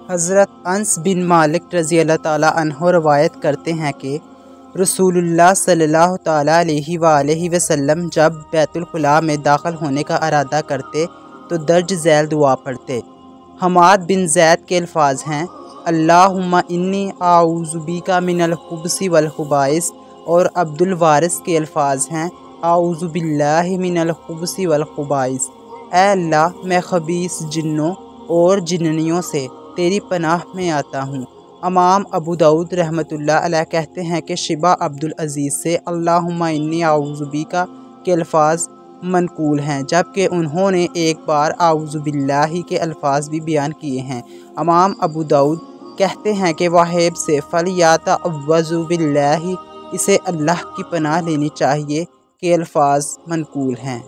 حضرت انس بن مالک رضی اللہ تعالیٰ عنہ روایت کرتے ہیں کہ رسول اللہ صلی اللہ تعالیٰ علیہ وآلہ وسلم جب بیت الخلاء میں داخل ہونے کا ارادہ کرتے تو درج ذیل دعا پڑھتے۔ حماد بن زید کے الفاظ ہیں اللہم انی اعوذ بک من الخبث والخبائث، اور عبد الوارث کے الفاظ ہیں اعوذ باللہ من الخبث والخبائث، اے اللہ میں خبیث جنوں اور جننیوں سے تیری پناہ میں آتا ہوں۔ امام ابو داؤد رحمۃ اللہ علیہ کہتے ہیں کہ شبہ عبد العزیز سے اللہم انی اعوذ بک کے الفاظ منقول ہیں، جبکہ انہوں نے ایک بار اعوذ باللہ کے الفاظ بھی بیان کیے ہیں۔ امام ابو داؤد کہتے ہیں کہ واہب سے فلیتعوذ باللہ، اسے اللہ کی پناہ لینی چاہیے کے الفاظ منقول ہیں۔